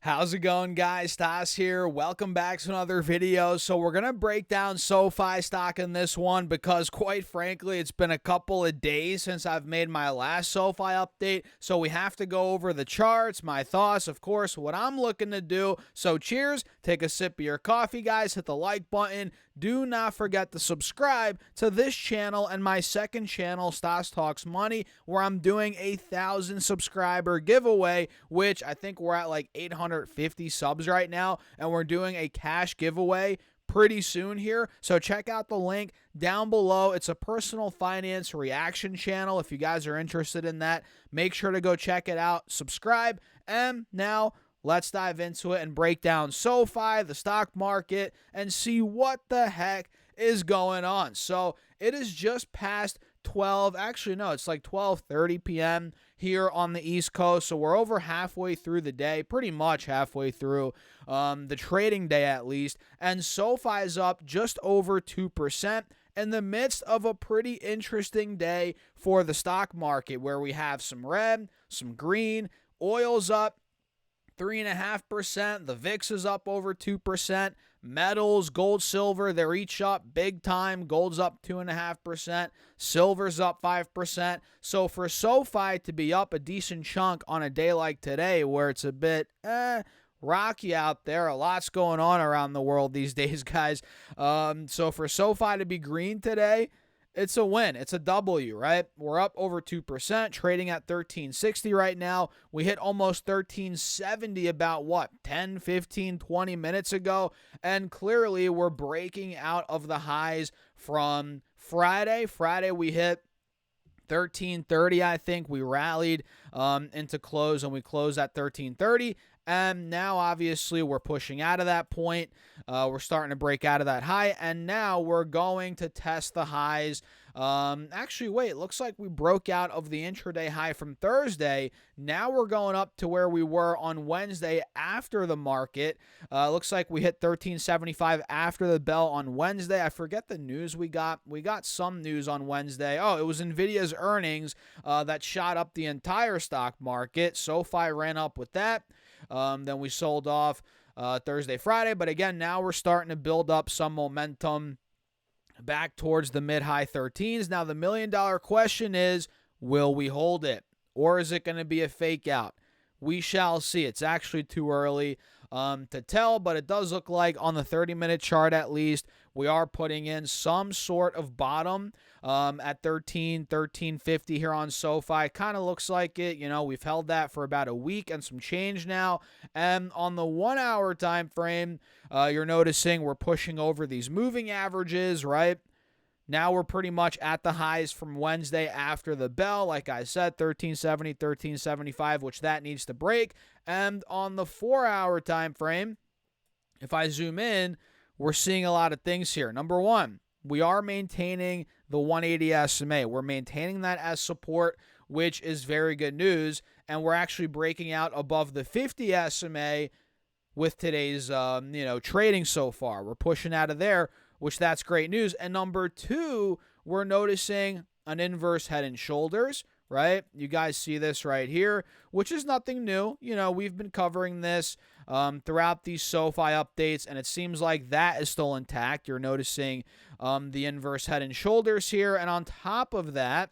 How's it going, guys? Tas here. Welcome back to another video. So we're going to break down SoFi stock in this one because, quite frankly, it's been a couple of days since I've made my last SoFi update. So we have to go over the charts, my thoughts, of course, what I'm looking to do. So cheers. Take a sip of your coffee, guys. Hit the like button. Do not forget to subscribe to this channel and my second channel, Stas Talks Money, where I'm doing a 1,000 subscriber giveaway, which I think we're at like 850 subs right now, and we're doing a cash giveaway pretty soon here. So check out the link down below. It's a personal finance reaction channel. If you guys are interested in that, make sure to go check it out. Subscribe. And now let's dive into it and break down SoFi, the stock market, and see what the heck is going on. So it is just past 12, actually no, it's like 12:30 p.m. here on the East Coast. So we're over halfway through the day, pretty much halfway through the trading day at least. And SoFi is up just over 2% in the midst of a pretty interesting day for the stock market, where we have some red, some green, oil's up 3.5%. The VIX is up over 2%. Metals, gold, silver, they're each up big time. Gold's up 2.5%. Silver's up 5%. So for SoFi to be up a decent chunk on a day like today, where it's a bit rocky out there, a lot's going on around the world these days, guys. So for SoFi to be green today, it's a win. It's a W, right? We're up over 2%, trading at 1360 right now. We hit almost 1370 about, 10, 15, 20 minutes ago. And clearly, we're breaking out of the highs from Friday. Friday, we hit 1330, I think. We rallied into close, and we closed at 1330. And now, obviously, we're pushing out of that point. We're starting to break out of that high. And now we're going to test the highs. Actually, wait, it looks like we broke out of the intraday high from Thursday. Now we're going up to where we were on Wednesday after the market. Looks like we hit 1375 after the bell on Wednesday. I forget the news we got. We got some news on Wednesday. Oh, it was NVIDIA's earnings that shot up the entire stock market. SoFi ran up with that. Then we sold off Thursday, Friday. But again, now we're starting to build up some momentum back towards the mid-high 13s. Now, the million-dollar question is, will we hold it? Or is it going to be a fake out? We shall see. It's actually too early to tell, but it does look like on the 30-minute chart at least, we are putting in some sort of bottom at 1350 here on SoFi. Kind of looks like it. You know, we've held that for about a week and some change now. And on the 1 hour time frame, you're noticing we're pushing over these moving averages, right? Now we're pretty much at the highs from Wednesday after the bell. Like I said, 1370, 1375, which that needs to break. And on the 4 hour time frame, if I zoom in, we're seeing a lot of things here. Number one, we are maintaining the 180 SMA. We're maintaining that as support, which is very good news. And we're actually breaking out above the 50 SMA with today's trading so far. We're pushing out of there, which that's great news. And number two, we're noticing an inverse head and shoulders, right? You guys see this right here, which is nothing new. You know, we've been covering this throughout these SoFi updates, and it seems like that is still intact. You're noticing the inverse head and shoulders here. And on top of that,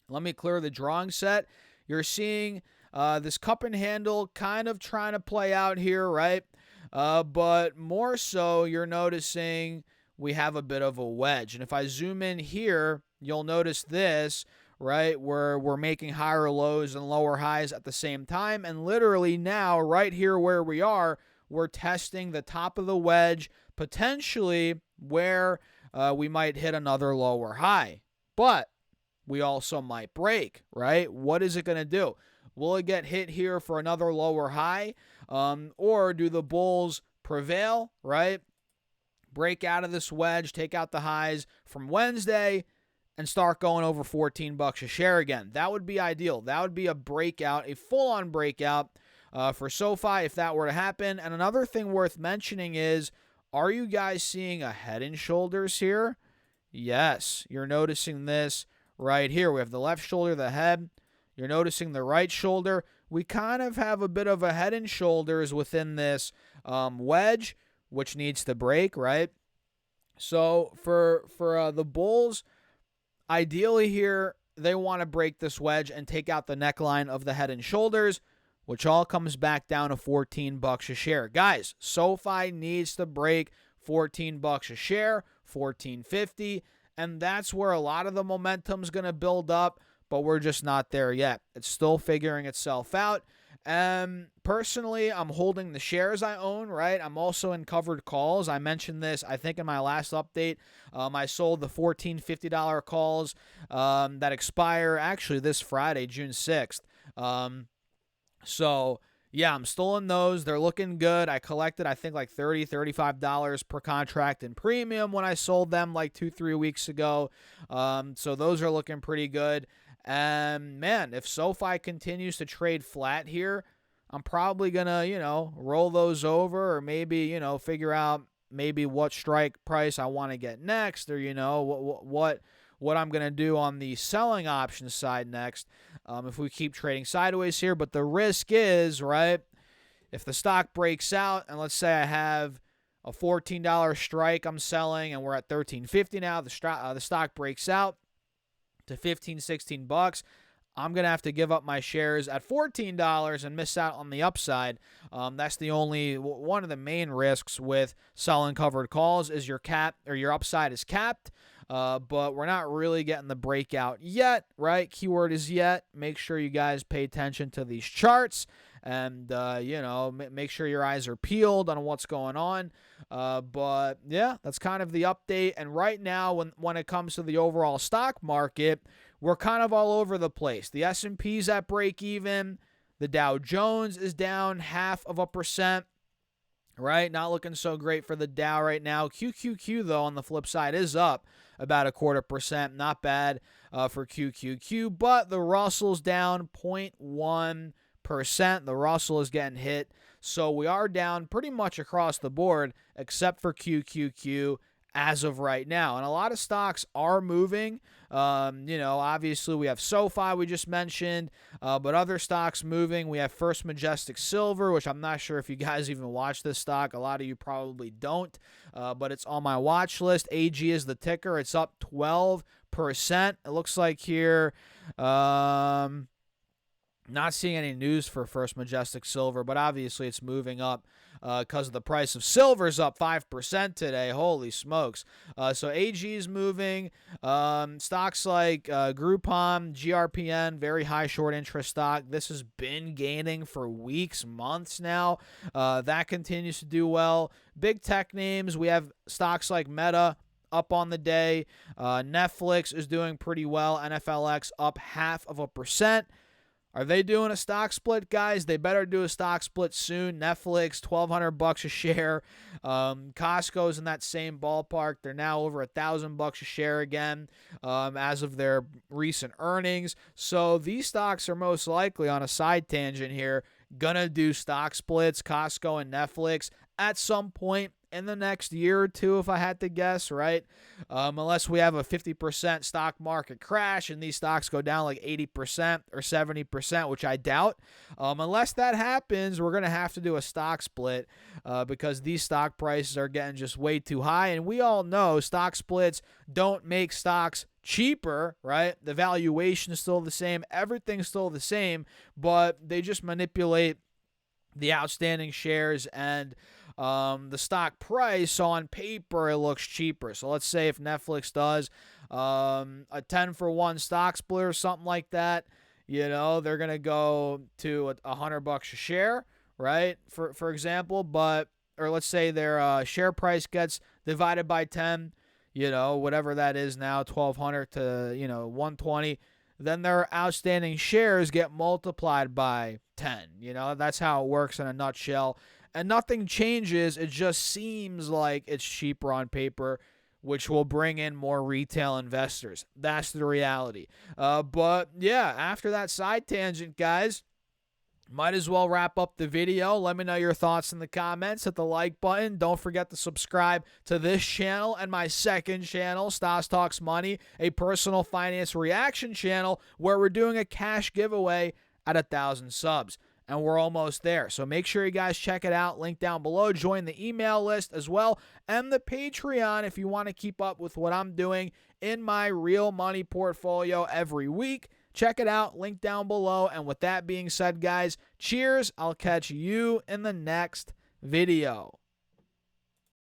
let me clear the drawing set. You're seeing this cup and handle kind of trying to play out here, right? But more so, you're noticing we have a bit of a wedge. And if I zoom in here, you'll notice this, right, where we're making higher lows and lower highs at the same time. And literally now, right here where we are, we're testing the top of the wedge, potentially where we might hit another lower high. But we also might break, right? What is it going to do? Will it get hit here for another lower high? Or do the bulls prevail, right? Break out of this wedge, take out the highs from Wednesday, and start going over $14 a share again. That would be ideal. That would be a breakout, a full-on breakout for SoFi if that were to happen. And another thing worth mentioning is, are you guys seeing a head and shoulders here? Yes, you're noticing this right here. We have the left shoulder, the head. You're noticing the right shoulder. we kind of have a bit of a head and shoulders within this wedge, which needs to break, right? So for the Bulls, ideally here, they want to break this wedge and take out the neckline of the head and shoulders, which all comes back down to $14 a share. Guys, SoFi needs to break $14 a share, $14.50, and that's where a lot of the momentum's going to build up, but we're just not there yet. It's still figuring itself out. Personally, I'm holding the shares I own, right? I'm also in covered calls. I mentioned this, I think, in my last update. I sold the $14.50 calls that expire actually this Friday, June 6th. So, yeah, I'm still in those. They're looking good. I collected, I think, like $30, $35 per contract in premium when I sold them like 2-3 weeks ago. So those are looking pretty good. And, man, if SoFi continues to trade flat here, I'm probably going to, roll those over or maybe, figure out maybe what strike price I want to get next or, what I'm going to do on the selling options side next if we keep trading sideways here. But the risk is, right, if the stock breaks out and let's say I have a $14 strike I'm selling and we're at $13.50 now, the stock breaks out to $15, $16, I'm going to have to give up my shares at $14 and miss out on the upside. That's the only one of the main risks with selling covered calls is your upside is capped. But we're not really getting the breakout yet, right? Keyword is yet. Make sure you guys pay attention to these charts and, make sure your eyes are peeled on what's going on. But, yeah, that's kind of the update. And right now, when it comes to the overall stock market, we're kind of all over the place. The S&P's at break even. The Dow Jones is down 0.5%. Right? Not looking so great for the Dow right now. QQQ, though, on the flip side, is up about 0.25%. Not bad for QQQ. But the Russell's down 0.1%. The Russell is getting hit. So we are down pretty much across the board, except for QQQ as of right now. And a lot of stocks are moving. Obviously we have SoFi we just mentioned, but other stocks moving. We have First Majestic Silver, which I'm not sure if you guys even watch this stock. A lot of you probably don't, but it's on my watch list. AG is the ticker. It's up 12%. It looks like here. Not seeing any news for First Majestic Silver, but obviously it's moving up because of the price of silver's up 5% today. Holy smokes. So AG is moving. Stocks like Groupon, GRPN, very high short interest stock. This has been gaining for weeks, months now. That continues to do well. Big tech names, we have stocks like Meta, up on the day. Netflix is doing pretty well. NFLX up 0.5%. Are they doing a stock split, guys? They better do a stock split soon. Netflix, $1,200 a share. Costco's in that same ballpark. They're now over $1,000 a share again as of their recent earnings. So these stocks are most likely, on a side tangent here, gonna do stock splits, Costco and Netflix, at some point in the next year or two, if I had to guess, right? Unless we have a 50% stock market crash and these stocks go down like 80% or 70%, which I doubt. Unless that happens, we're going to have to do a stock split because these stock prices are getting just way too high. And we all know stock splits don't make stocks cheaper, right? The valuation is still the same. Everything's still the same, but they just manipulate the outstanding shares and the stock price. So on paper, it looks cheaper. So let's say if Netflix does a 10-for-1 stock split or something like that, they're going to go to $100 a share, right? For example, or let's say their share price gets divided by 10, whatever that is now, 1,200 to, 120. Then their outstanding shares get multiplied by 10. That's how it works in a nutshell. And nothing changes. It just seems like it's cheaper on paper, which will bring in more retail investors. That's the reality. But yeah, after that side tangent, guys, might as well wrap up the video. Let me know your thoughts in the comments. Hit the like button. Don't forget to subscribe to this channel and my second channel, Stas Talks Money, a personal finance reaction channel where we're doing a cash giveaway at 1,000 subs. And we're almost there. So make sure you guys check it out. Link down below. Join the email list as well. And the Patreon if you want to keep up with what I'm doing in my real money portfolio every week. Check it out. Link down below. And with that being said, guys, cheers. I'll catch you in the next video.